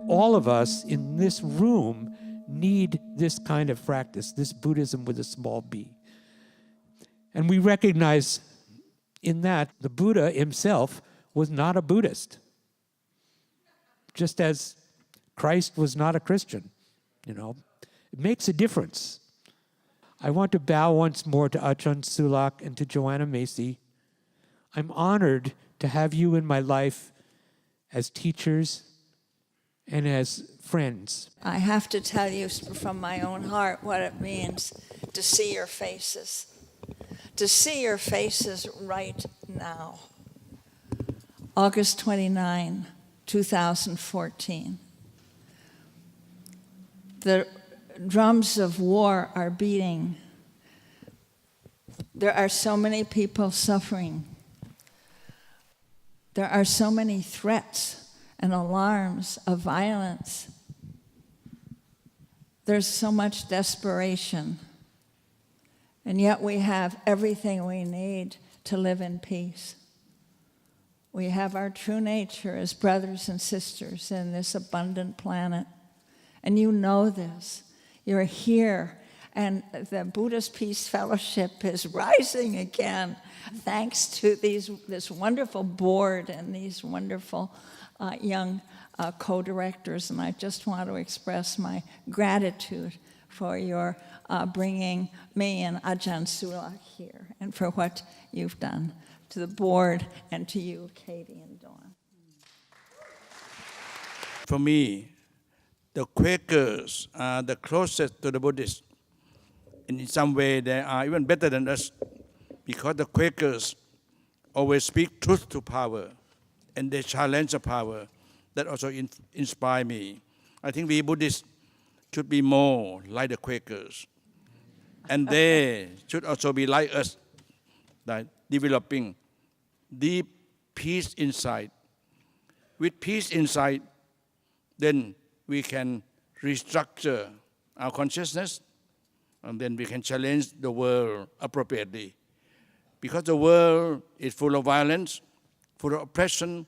All of us in this room need this kind of practice, this Buddhism with a small b. And we recognize in that the Buddha himself was not a Buddhist, just as Christ was not a Christian. It makes a difference. I want to bow once more to Ajahn Sulak and to Joanna Macy. I'm honored to have you in my life as teachers and as friends. I have to tell you from my own heart what it means to see your faces. To see your faces right now. August 29, 2014. The drums of war are beating. There are so many people suffering. There are so many threats and alarms of violence. There's so much desperation. And yet we have everything we need to live in peace. We have our true nature as brothers and sisters in this abundant planet. And you know this. You're here. And the Buddhist Peace Fellowship is rising again thanks to this wonderful board and these wonderful young co-directors. And I just want to express my gratitude for your bringing me and Ajahn Sulak here and for what you've done to the board and to you, Katie and Dawn. For me, the Quakers are the closest to the Buddhists. And in some way, they are even better than us because the Quakers always speak truth to power and they challenge the power. That also inspires me. I think we Buddhists should be more like the Quakers. And they should also be like us, like developing deep peace inside. With peace inside, then we can restructure our consciousness, and then we can challenge the world appropriately. Because the world is full of violence, full of oppression,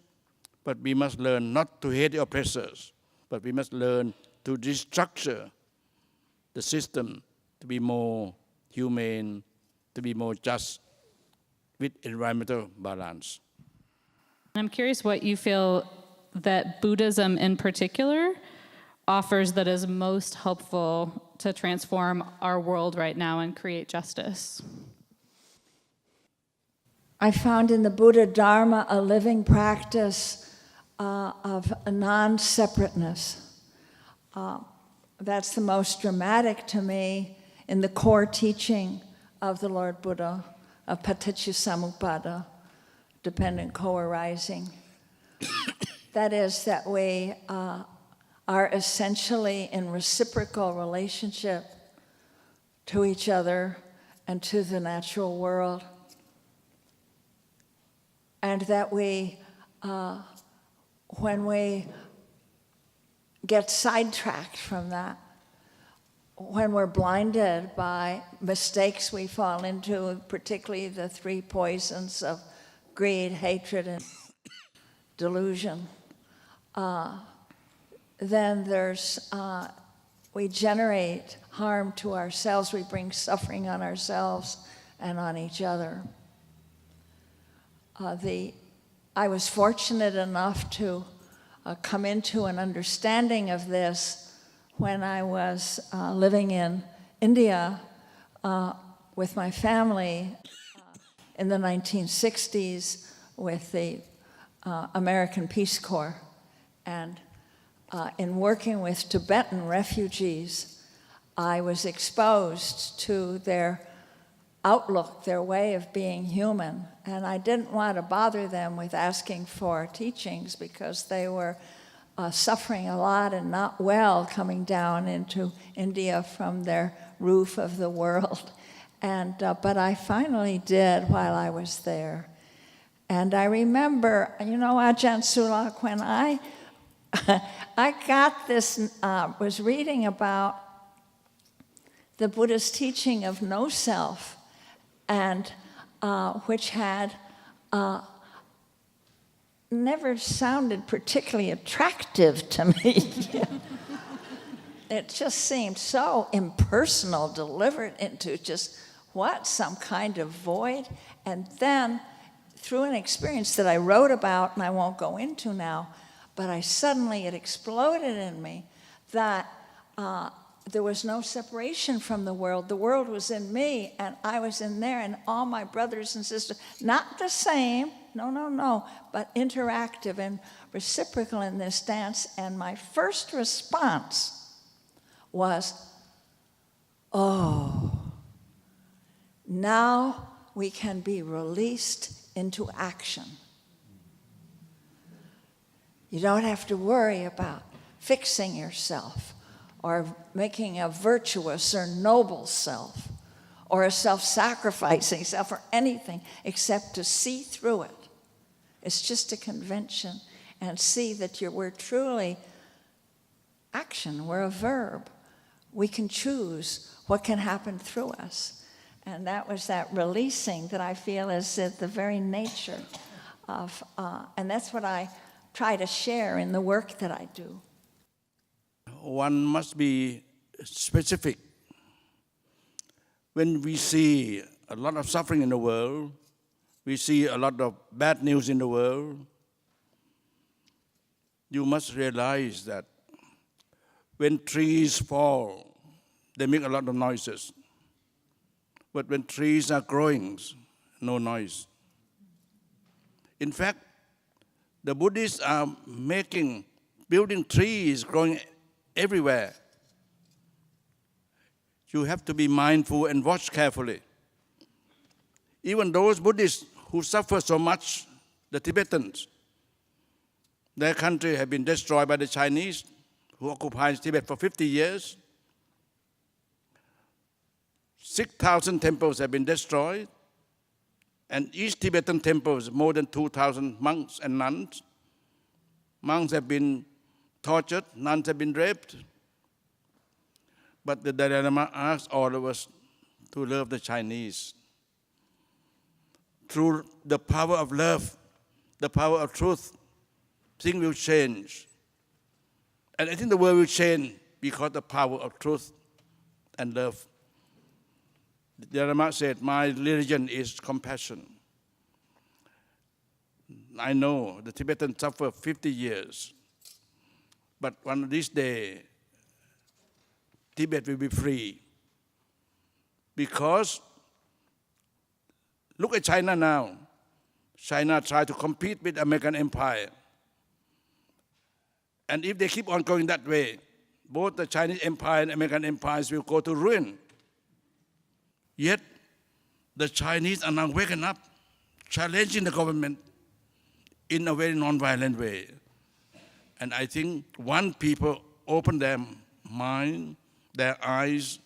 but we must learn not to hate the oppressors, but we must learn to restructure the system to be more humane, to be more just with environmental balance. I'm curious what you feel that Buddhism in particular offers that is most helpful to transform our world right now and create justice. I found in the Buddha Dharma a living practice of non-separateness. That's the most dramatic to me in the core teaching of the Lord Buddha, of Paticcasamuppada, dependent co-arising. That is that we are essentially in reciprocal relationship to each other and to the natural world. And that we, when we get sidetracked from that, when we're blinded by mistakes we fall into, particularly the three poisons of greed, hatred, and delusion, then we generate harm to ourselves. We bring suffering on ourselves and on each other. I was fortunate enough to come into an understanding of this when I was living in India with my family in the 1960s with the American Peace Corps. And in working with Tibetan refugees, I was exposed to their outlook, their way of being human. And I didn't want to bother them with asking for teachings because they were suffering a lot and not well coming down into India from their roof of the world. And but I finally did while I was there. And I remember, Ajahn Sulak, when I got this, was reading about the Buddha's teaching of no self, and which had never sounded particularly attractive to me. It just seemed so impersonal, delivered into just what, some kind of void. And then through an experience that I wrote about, and I won't go into now, but it exploded in me that there was no separation from the world. The world was in me, and I was in there, and all my brothers and sisters, not the same, no, but interactive and reciprocal in this dance. And my first response was, oh, now we can be released into action. You don't have to worry about fixing yourself or making a virtuous or noble self or a self-sacrificing self or anything except to see through it. It's just a convention, and see that we're truly action, we're a verb. We can choose what can happen through us. And that was that releasing that I feel is at the very nature of, and that's what I try to share in the work that I do. One must be specific. When we see a lot of suffering in the world, we see a lot of bad news in the world, you must realize that when trees fall, they make a lot of noises. But when trees are growing, no noise. In fact, the Buddhists are building trees growing everywhere. You have to be mindful and watch carefully. Even those Buddhists who suffer so much, the Tibetans, their country have been destroyed by the Chinese, who occupied Tibet for 50 years. 6,000 temples have been destroyed, and each Tibetan temple is more than 2,000 monks and nuns. Monks have been tortured, nuns have been raped. But the Dalai Lama asked all of us to love the Chinese. Through the power of love, the power of truth, things will change. And I think the world will change because of the power of truth and love. The Dalai Lama said, my religion is compassion. I know the Tibetans suffer 50 years, but one of these days, Tibet will be free. Because look at China now. China tried to compete with the American empire. And if they keep on going that way, both the Chinese empire and American empires will go to ruin. Yet, the Chinese are now waking up, challenging the government in a very non-violent way. And I think once people open their mind, their eyes,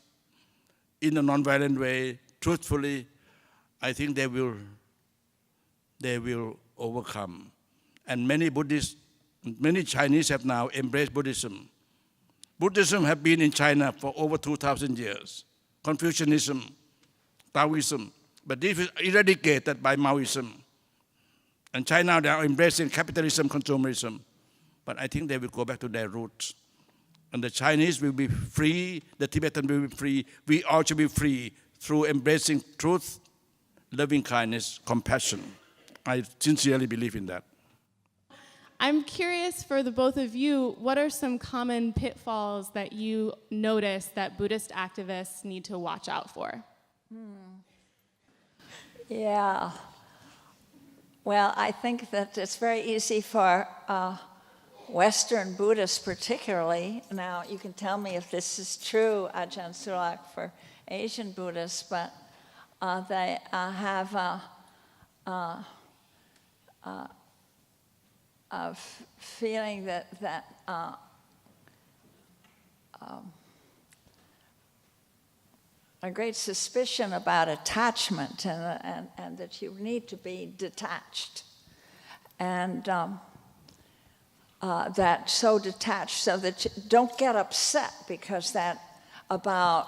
in a non-violent way, truthfully, I think they will overcome. And many Buddhists, many Chinese have now embraced Buddhism. Buddhism has been in China for over 2,000 years. Confucianism, Taoism, but this is eradicated by Maoism. And China, they are embracing capitalism, consumerism. But I think they will go back to their roots. And the Chinese will be free, the Tibetans will be free, we all should be free through embracing truth, loving kindness, compassion. I sincerely believe in that. I'm curious for the both of you, what are some common pitfalls that you notice that Buddhist activists need to watch out for? Yeah. Well, I think that it's very easy for Western Buddhists particularly. Now, you can tell me if this is true, Ajahn Sulak, for Asian Buddhists, but they have a feeling that a great suspicion about attachment and that you need to be detached. And that so detached so that you don't get upset because that about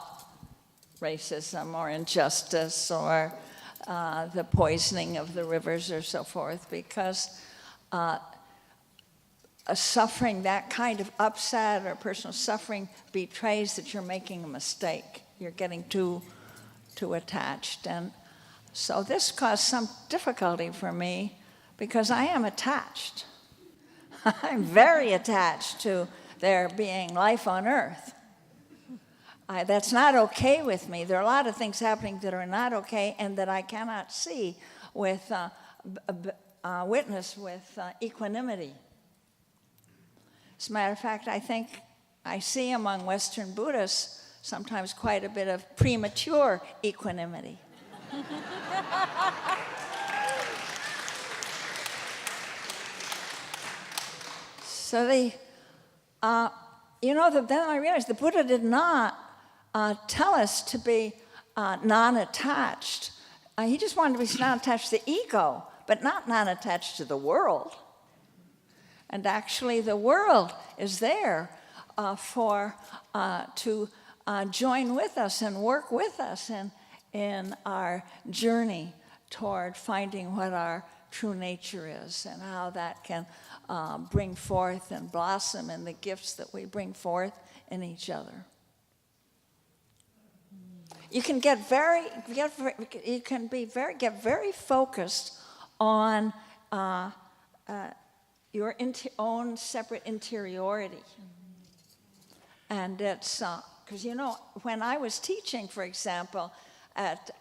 racism or injustice or the poisoning of the rivers or so forth, because a suffering, that kind of upset or personal suffering betrays that you're making a mistake. You're getting too attached. And so this caused some difficulty for me because I am attached. I'm very attached to there being life on earth. That's not okay with me. There are a lot of things happening that are not okay and that I cannot see with, witness with equanimity. As a matter of fact, I think I see among Western Buddhists sometimes quite a bit of premature equanimity. So then I realized the Buddha did not tell us to be non-attached. He just wanted to be non-attached to the ego, but not non-attached to the world. And actually, the world is there to join with us and work with us in our journey toward finding what our true nature is and how that can bring forth and blossom in the gifts that we bring forth in each other. You can get very focused on your own separate interiority. And it's, because when I was teaching, for example, at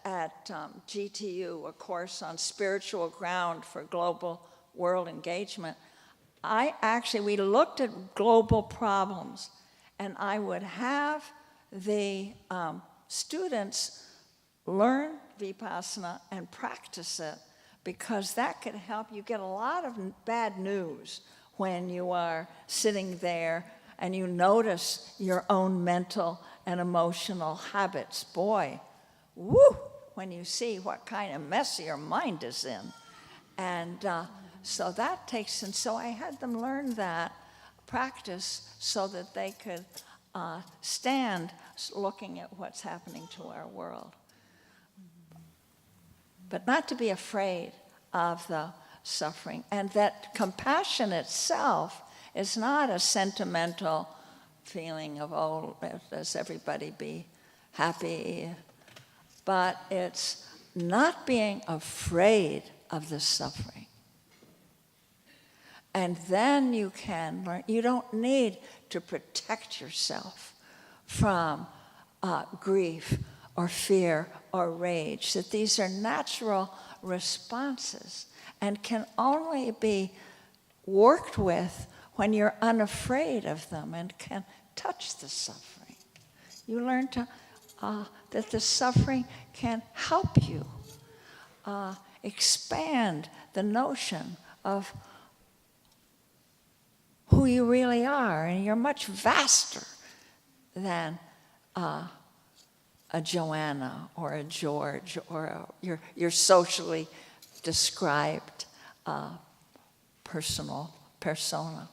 GTU, a course on spiritual ground for global world engagement, we looked at global problems, and I would have the students learn Vipassana and practice it, because that could help you get a lot of bad news when you are sitting there and you notice your own mental and emotional habits. Boy, woo, when you see what kind of mess your mind is in. And so that takes, and so I had them learn that practice so that they could stand looking at what's happening to our world. But not to be afraid of the suffering. And that compassion itself is not a sentimental feeling of, oh, does everybody be happy? But it's not being afraid of the suffering. And then you can learn, you don't need to protect yourself from grief or fear or rage, that these are natural responses and can only be worked with when you're unafraid of them and can touch the suffering. You learn that the suffering can help you expand the notion of who you really are, and you're much vaster than a Joanna or a George or your socially described personal persona.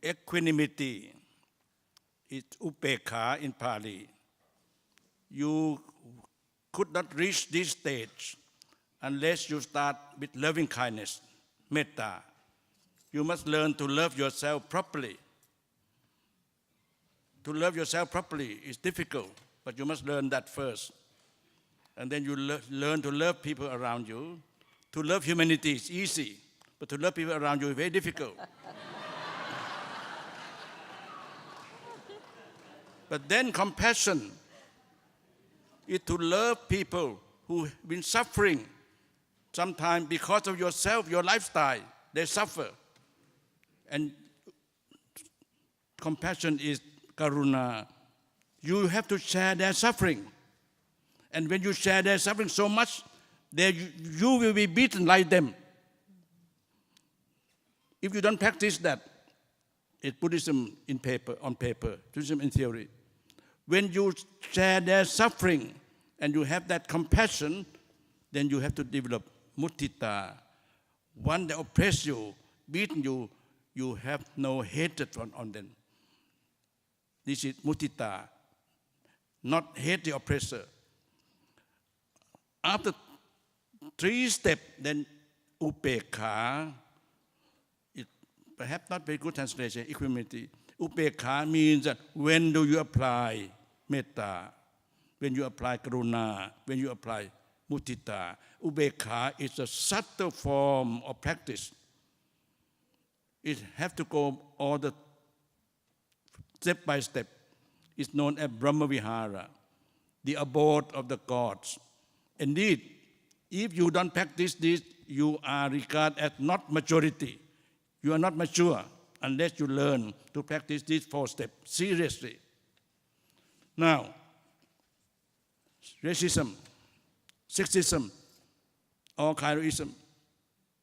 Equanimity is upekha in Pali. You could not reach this stage unless you start with loving kindness, metta. You must learn to love yourself properly. To love yourself properly is difficult, but you must learn that first. And then you learn to love people around you. To love humanity is easy, but to love people around you is very difficult. But then compassion is to love people who have been suffering. Sometimes because of yourself, your lifestyle, they suffer. And compassion is karuna. You have to share their suffering. And when you share their suffering so much, you will be beaten like them. If you don't practice that, it's Buddhism on paper, Buddhism in theory. When you share their suffering and you have that compassion, then you have to develop mudita. One that oppress you, beaten you, you have no hatred on them. This is mudita, not hate the oppressor. After 3 steps, then upekha, it perhaps not very good translation, equanimity. Upekha means that when do you apply metta, when you apply karuna, when you apply mudita. Upekha is a subtle form of practice. It has to go all the step by step. It's known as Brahmavihara, the abode of the gods. Indeed, if you don't practice this, you are regarded as not maturity. You are not mature unless you learn to practice these 4 steps seriously. Now, racism, sexism, all kind of ism,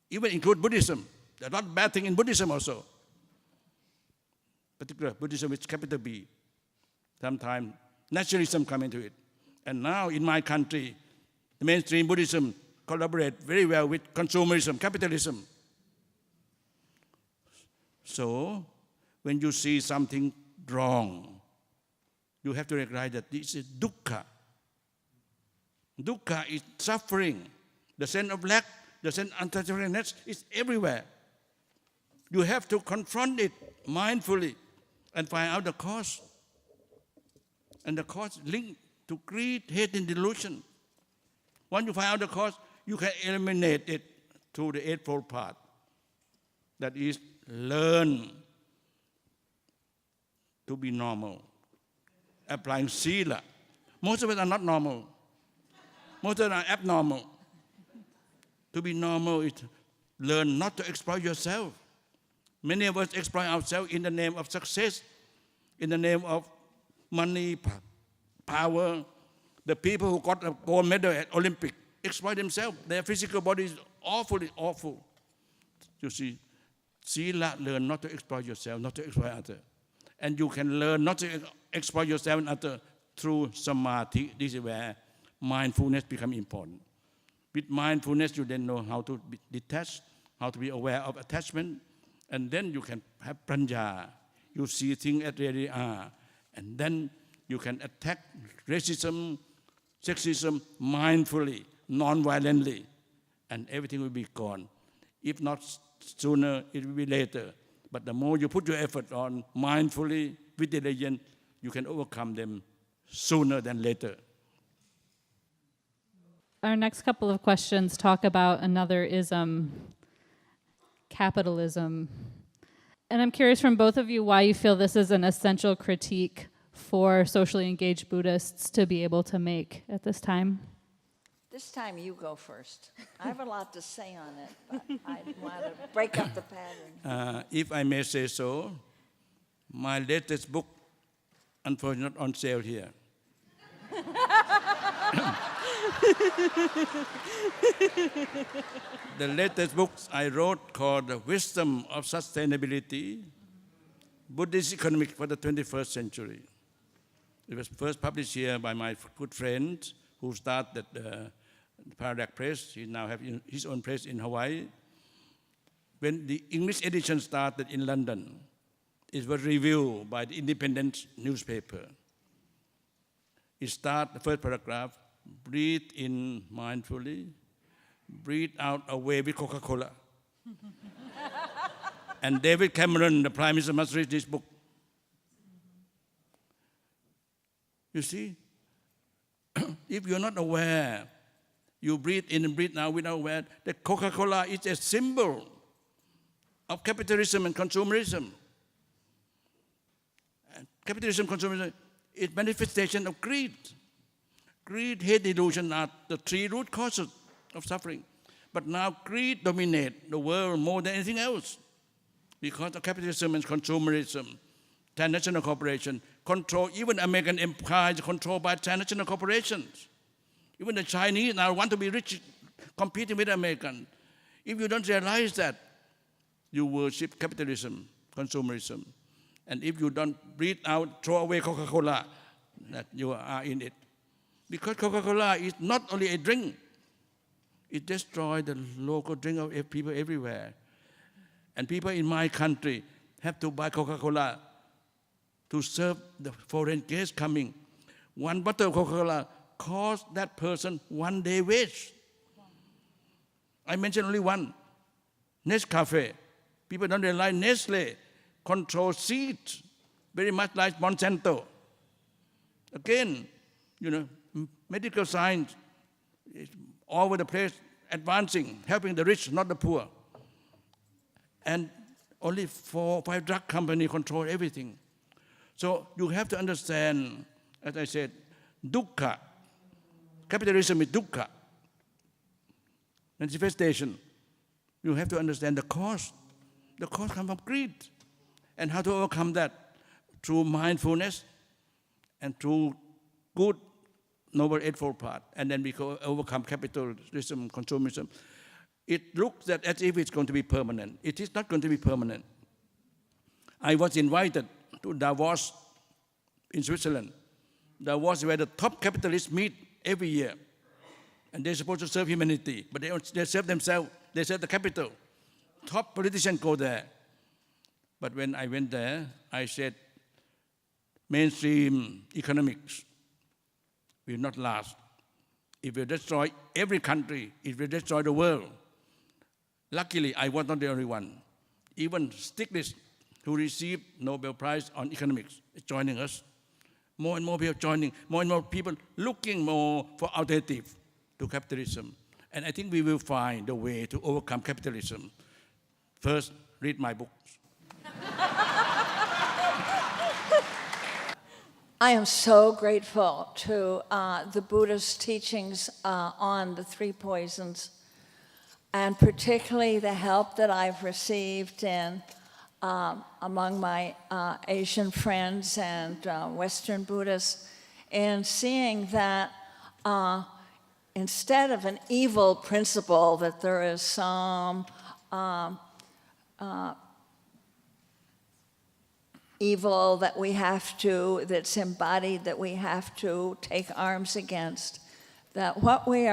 even include Buddhism. There are a lot of bad things in Buddhism also. Particularly Buddhism with capital B. Sometimes nationalism come into it. And now in my country, the mainstream Buddhism collaborate very well with consumerism, capitalism. So, when you see something wrong, you have to recognize that this is dukkha. Dukkha is suffering. The sense of lack, the sense of unsatisfactoriness is everywhere. You have to confront it mindfully and find out the cause. And the cause linked to greed, hate, and delusion. Once you find out the cause, you can eliminate it through the Eightfold Path. That is, learn to be normal. Applying sila. Most of us are not normal. Most of us are abnormal. To be normal is learn not to exploit yourself. Many of us exploit ourselves in the name of success, in the name of money, power. The people who got a gold medal at Olympic exploit themselves. Their physical body is awfully awful. You see, sila, learn not to exploit yourself, not to exploit others. And you can learn not to exploit yourself and others through samadhi. This is where mindfulness becomes important. With mindfulness, you then know how to be detached, how to be aware of attachment, and then you can have prajna. You see things as they really are. And then you can attack racism, sexism mindfully, non-violently, and everything will be gone. If not sooner, it will be later. But the more you put your effort on mindfully, with diligence, you can overcome them sooner than later. Our next couple of questions talk about another ism, capitalism. And I'm curious from both of you why you feel this is an essential critique for socially engaged Buddhists to be able to make at this time. This time you go first. I have a lot to say on it, but I want to break up the pattern. If I may say so, my latest book, unfortunately not on sale here. The latest book I wrote called The Wisdom of Sustainability, Buddhist Economics for the 21st Century. It was first published here by my good friend who started the Paradox Press. He now has his own press in Hawaii. When the English edition started in London, it was reviewed by the Independent newspaper. It starts, the first paragraph, breathe in mindfully, breathe out away with Coca-Cola. And David Cameron, the Prime Minister, must read this book. You see, if you're not aware, you breathe in and breathe out without aware, that Coca-Cola is a symbol of capitalism and consumerism. And capitalism, consumerism, is manifestation of greed. Greed, hate, delusion are the 3 root causes of suffering. But now greed dominates the world more than anything else because of capitalism and consumerism. Transnational corporation control, even American empire is controlled by transnational corporations. Even the Chinese now want to be rich, competing with Americans. If you don't realize that, you worship capitalism, consumerism. And if you don't breathe out, throw away Coca-Cola, that you are in it. Because Coca-Cola is not only a drink, it destroys the local drink of people everywhere. And people in my country have to buy Coca-Cola to serve the foreign guests coming. One bottle of Coca-Cola costs that person 1 day wage. I mentioned only one. Nescafe. People don't realize Nestle control seeds, very much like Monsanto. Again, medical science is all over the place, advancing, helping the rich, not the poor. And only 4 or 5 drug companies control everything. So you have to understand, as I said, dukkha. Capitalism is dukkha. Manifestation. You have to understand the cause. The cause comes from greed. And how to overcome that? Through mindfulness and through good, noble, eightfold path. And then we can overcome capitalism, consumerism. It looks as if it's going to be permanent. It is not going to be permanent. I was invited to Davos in Switzerland. Davos is where the top capitalists meet every year. And they're supposed to serve humanity, but they serve themselves. They serve the capital. Top politicians go there. But when I went there, I said, mainstream economics will not last. It will destroy every country. It will destroy the world. Luckily, I was not the only one. Even Stiglitz, who received Nobel Prize on economics, is joining us. More and more people joining, more and more people looking more for alternative to capitalism. And I think we will find a way to overcome capitalism. First, read my books. I am so grateful to the Buddhist teachings on the 3 poisons, and particularly the help that I've received in among my Asian friends and Western Buddhists, in seeing that instead of an evil principle, that there is some evil that we have to, that's embodied, that we have to take arms against, that what we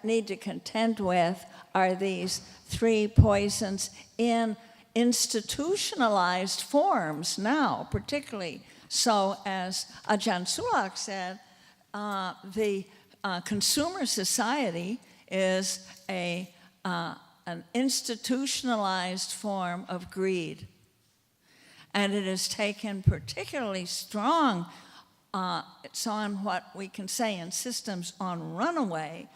need to contend with are these 3 poisons in institutionalized forms now, particularly. So as Ajahn Sulak said, the consumer society is an institutionalized form of greed. And it has taken particularly strong, it's on what we can say in systems on runaway,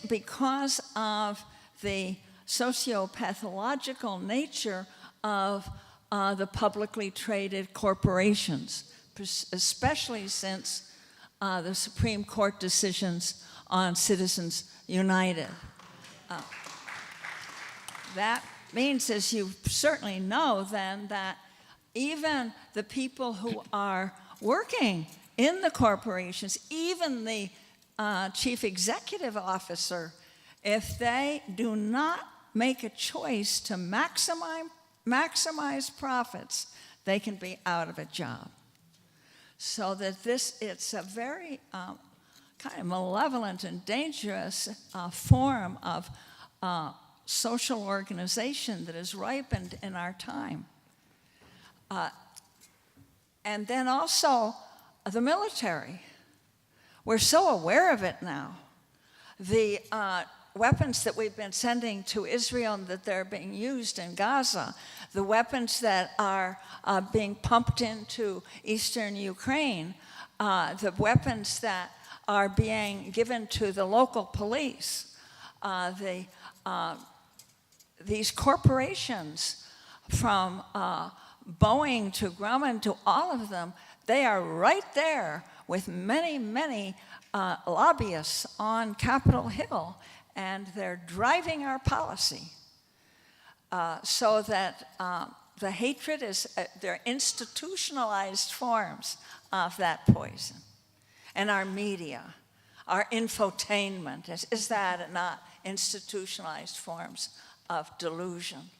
because of the sociopathological nature of the publicly traded corporations, especially since the Supreme Court decisions on Citizens United. That means, as you certainly know, then, that even the people who are working in the corporations, even the chief executive officer, if they do not make a choice to maximize profits, they can be out of a job. So that it's a very kind of malevolent and dangerous form of social organization that has ripened in our time. And then also the military. We're so aware of it now. The weapons that we've been sending to Israel and that they're being used in Gaza, the weapons that are being pumped into eastern Ukraine, the weapons that are being given to the local police, these corporations, from Boeing to Grumman to all of them, they are right there with many, many lobbyists on Capitol Hill, and they're driving our policy. So that the hatred is, they're institutionalized forms of that poison. And our media, our infotainment, is that not institutionalized forms of delusion?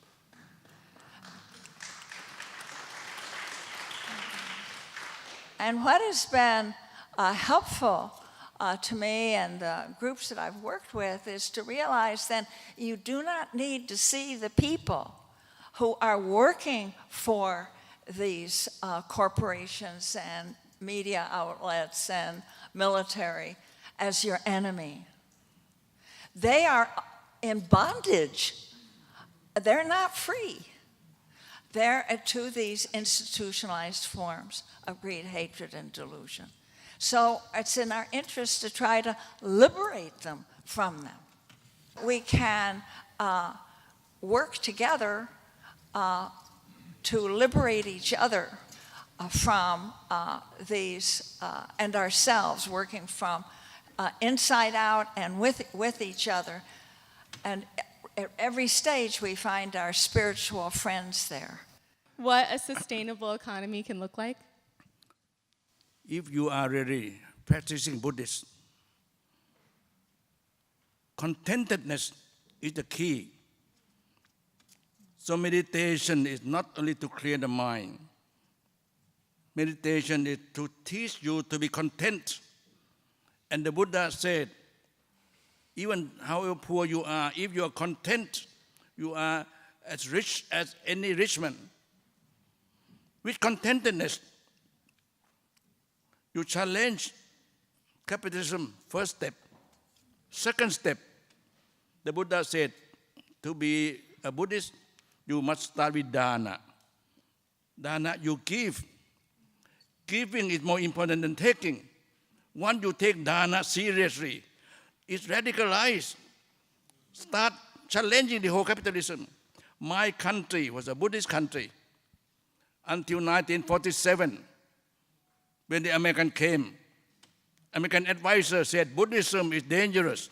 And what has been helpful to me and the groups that I've worked with is to realize that you do not need to see the people who are working for these corporations and media outlets and military as your enemy. They are in bondage they're not free. They're to these institutionalized forms of greed, hatred, and delusion. So it's in our interest to try to liberate them from them. We can work together to liberate each other from these, and ourselves, working from inside out and with each other. And at every stage, we find our spiritual friends there. What a sustainable economy can look like? If you are really practicing Buddhist, contentedness is the key. So meditation is not only to clear the mind. Meditation is to teach you to be content. And the Buddha said, even however poor you are, if you are content, you are as rich as any rich man. With contentedness, you challenge capitalism, first step. Second step, the Buddha said, to be a Buddhist, you must start with dana. Dana, you give. Giving is more important than taking. Once you take dana seriously, it's radicalized. Start challenging the whole capitalism. My country was a Buddhist country until 1947, when the American came. American advisor said Buddhism is dangerous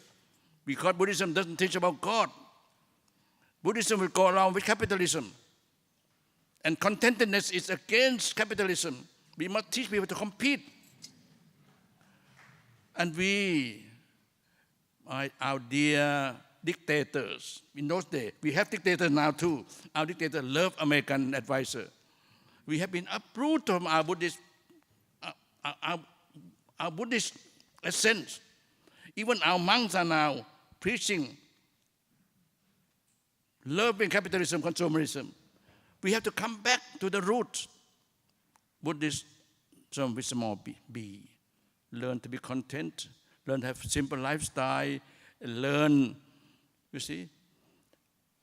because Buddhism doesn't teach about God. Buddhism will go along with capitalism. And contentedness is against capitalism. We must teach people to compete. And we, our dear dictators, in those days, we have dictators now too. Our dictators love American advisor. We have been uprooted from our Buddhist essence. Even our monks are now preaching, loving capitalism, consumerism. We have to come back to the roots. Buddhism with small b. Learn to be content, learn to have simple lifestyle, learn, you see.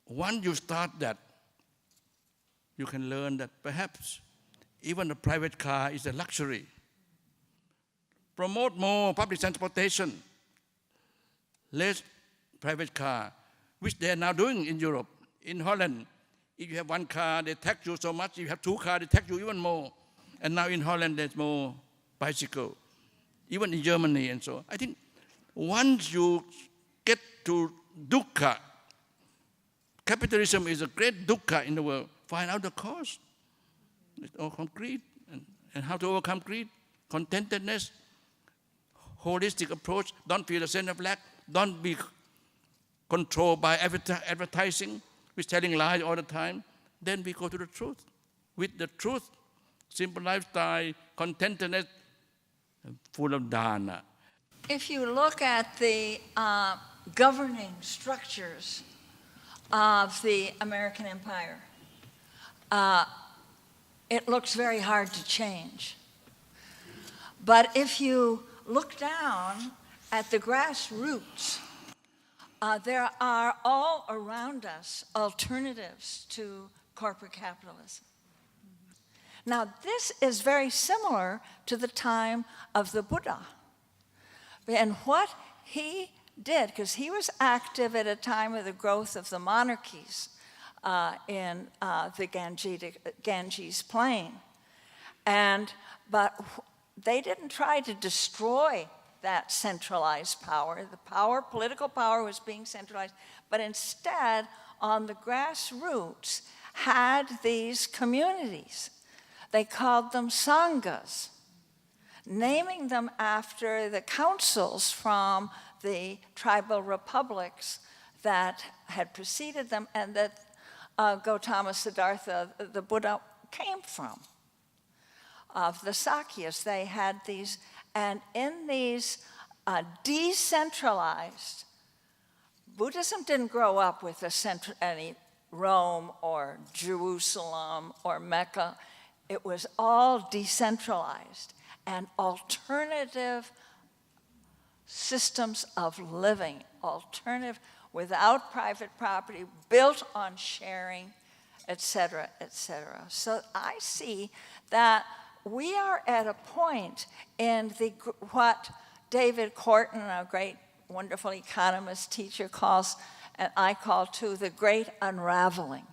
Once you start that, you can learn that perhaps even a private car is a luxury. Promote more public transportation, less private car, which they are now doing in Europe. In Holland, if you have one car, they tax you so much. If you have two cars, they tax you even more. And now in Holland, there's more bicycle. Even in Germany and so on. I think once you get to dukkha, capitalism is a great dukkha in the world. Find out the cause. It's all concrete. And how to overcome greed, contentedness, holistic approach. Don't feel a sense of lack. Don't be controlled by advertising, which is telling lies all the time. Then we go to the truth. With the truth, simple lifestyle, contentedness, full of dana. If you look at the governing structures of the American empire, it looks very hard to change. But if you look down at the grassroots, there are all around us alternatives to corporate capitalism. Now, this is very similar to the time of the Buddha. And what he did, because he was active at a time of the growth of the monarchies in the Ganges plain. But they didn't try to destroy that centralized power. The political power was being centralized, but instead, on the grassroots, had these communities. They called them sanghas, naming them after the councils from the tribal republics that had preceded them and that Gautama Siddhartha, the Buddha, came from. Of the Sakyas, they had these, and in these decentralized, Buddhism didn't grow up with any Rome or Jerusalem or Mecca. It was all decentralized and alternative systems of living, alternative without private property, built on sharing, etc., etc. So I see that we are at a point in what David Corton, a great, wonderful economist teacher, calls, and I call too, the great unraveling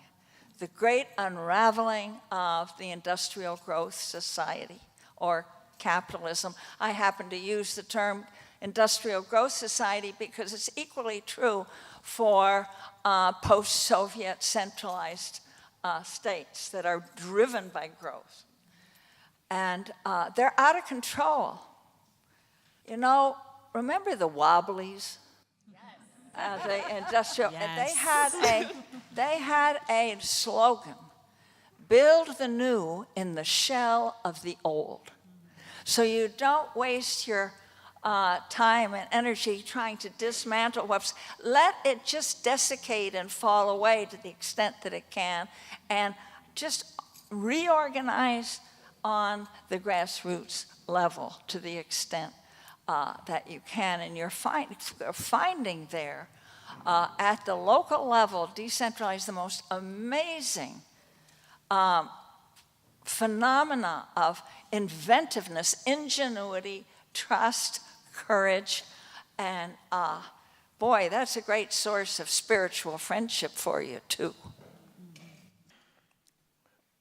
of the industrial growth society or capitalism. I happen to use the term industrial growth society because it's equally true for post-Soviet centralized states that are driven by growth. And they're out of control. You know, remember the Wobblies? Yes. The industrial, Yes. they had a slogan, build the new in the shell of the old. So you don't waste your time and energy trying to dismantle what's, let it just desiccate and fall away to the extent that it can, and just reorganize on the grassroots level to the extent that you can. And you're finding there at the local level, decentralized, the most amazing phenomena of inventiveness, ingenuity, trust, courage, and boy, that's a great source of spiritual friendship for you too.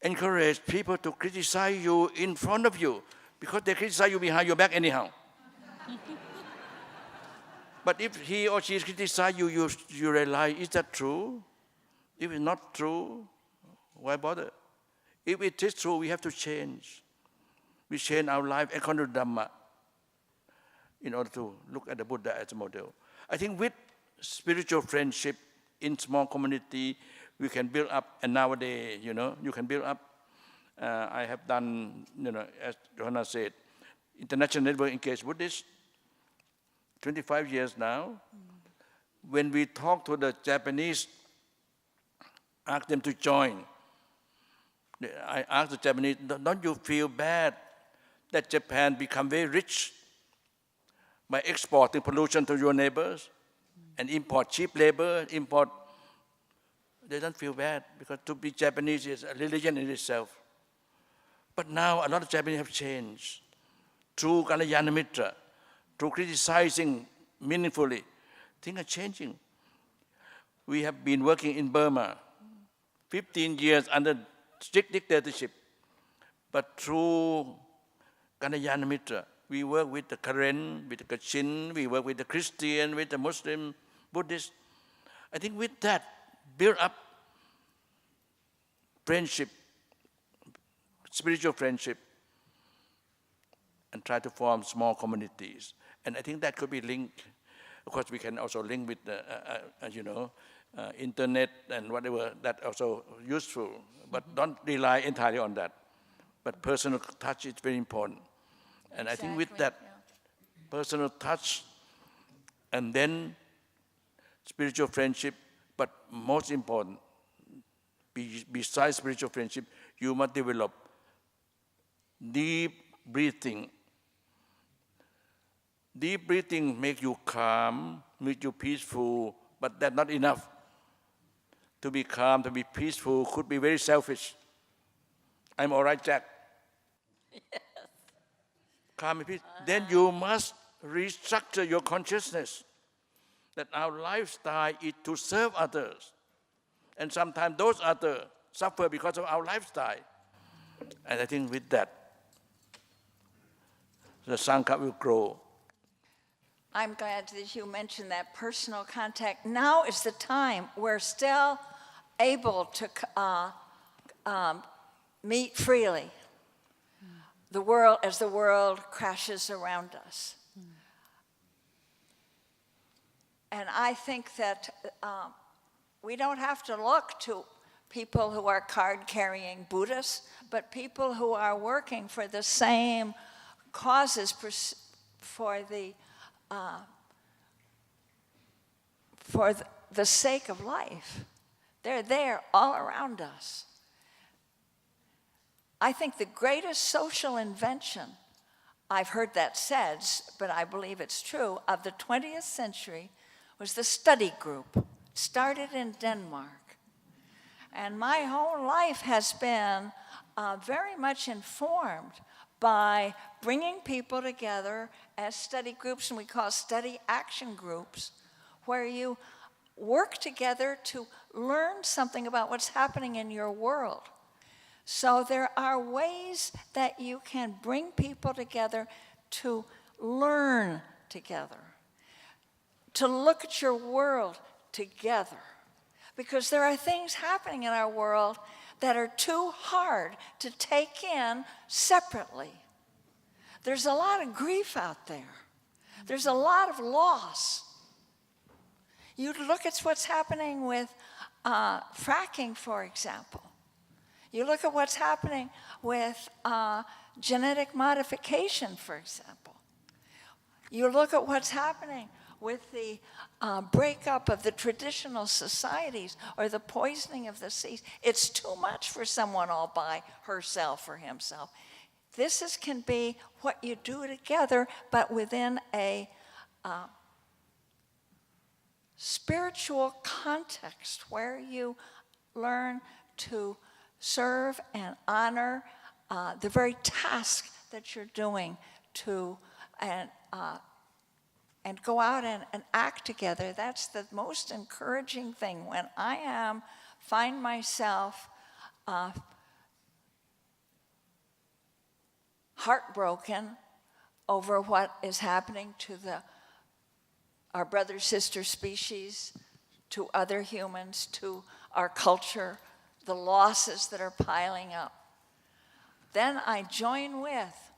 Encourage people to criticize you in front of you because they criticize you behind your back anyhow. But if he or she criticizes you, you realize, is that true? If it's not true, why bother? If it is true, we have to change. We change our life according to Dharma in order to look at the Buddha as a model. I think with spiritual friendship in small community, we can build up, and nowadays, you can build up. I have done, as Joanna said, International Network Engaged Buddhist, 25 years now. When we talk to the Japanese, ask them to join. I asked the Japanese, don't you feel bad that Japan become very rich by exporting pollution to your neighbors and import cheap labor, they don't feel bad because to be Japanese is a religion in itself. But now a lot of Japanese have changed through Kalyana Mitra, through criticizing meaningfully. Things are changing. We have been working in Burma 15 years under strict dictatorship, but through Kalyana Mitra, we work with the Karen, with the Kachin, we work with the Christian, with the Muslim, Buddhist. I think with that, build up friendship, spiritual friendship, and try to form small communities. And I think that could be linked. Of course, we can also link with the, internet and whatever, that also useful. But don't rely entirely on that. But personal touch is very important. And I think with that, personal touch, and then spiritual friendship, but most important, besides spiritual friendship, you must develop deep breathing. Deep breathing makes you calm, makes you peaceful, but that's not enough. To be calm, to be peaceful, could be very selfish. I'm all right, Jack. Yes. Calm and peace. Then you must restructure your consciousness that our lifestyle is to serve others. And sometimes those others suffer because of our lifestyle. And I think with that, the Sangha will grow. I'm glad that you mentioned that personal contact. Now is the time we're still able to meet freely. The world, as the world crashes around us. And I think that we don't have to look to people who are card-carrying Buddhists, but people who are working for the same causes for the sake of life. They're there all around us. I think the greatest social invention, I've heard that said, but I believe it's true, of the 20th century was the study group. started in Denmark. And my whole life has been very much informed by bringing people together as study groups, and we call study action groups, where you work together to learn something about what's happening in your world. So there are ways that you can bring people together to learn together, to look at your world together. Because there are things happening in our world that are too hard to take in separately. There's a lot of grief out there. There's a lot of loss. You look at what's happening with fracking, for example. You look at what's happening with genetic modification, for example. You look at what's happening with the breakup of the traditional societies or the poisoning of the seas. It's too much for someone all by herself or himself. This can be what you do together, but within a spiritual context where you learn to serve and honor the very task that you're doing to and go out and act together. That's the most encouraging thing. When I find myself heartbroken over what is happening to our brother, sister species, to other humans, to our culture, the losses that are piling up, then I join with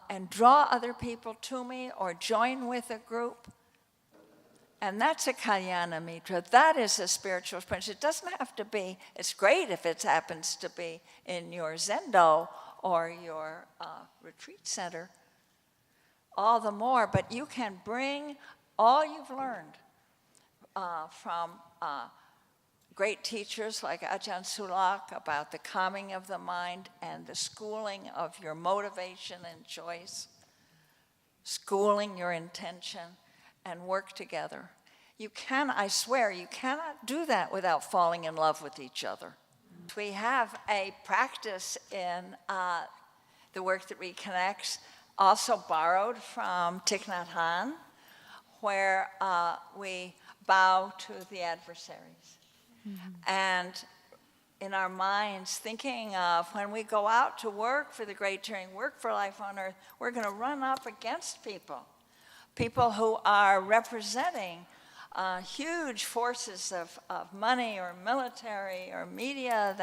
and draw other people to me or join with a group. And that's a Kalyana Mitra. That is a spiritual experience. It doesn't have to be, it's great if it happens to be in your zendo or your retreat center, all the more. But you can bring all you've learned from great teachers like Ajahn Sulak about the calming of the mind and the schooling of your motivation and choice, schooling your intention, and work together. You can, I swear, you cannot do that without falling in love with each other. We have a practice in the work that reconnects, also borrowed from Thich Nhat Hanh, where we bow to the adversaries. Mm-hmm. And in our minds, thinking of when we go out to work for the Great Journey, work for life on earth, we're going to run up against people who are representing huge forces of money or military or media,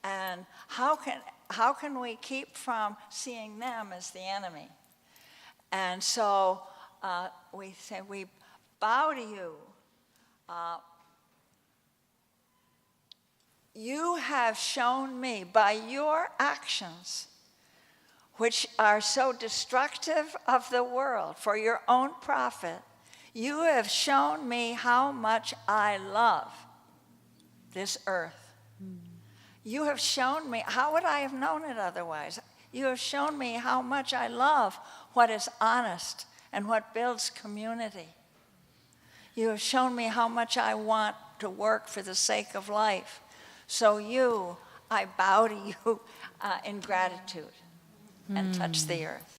and how can we keep from seeing them as the enemy? And so we say, we bow to you. You have shown me by your actions, which are so destructive of the world for your own profit, you have shown me how much I love this earth. You have shown me, how would I have known it otherwise? You have shown me how much I love what is honest and what builds community. You have shown me how much I want to work for the sake of life. So I bow to you in gratitude and touch the earth.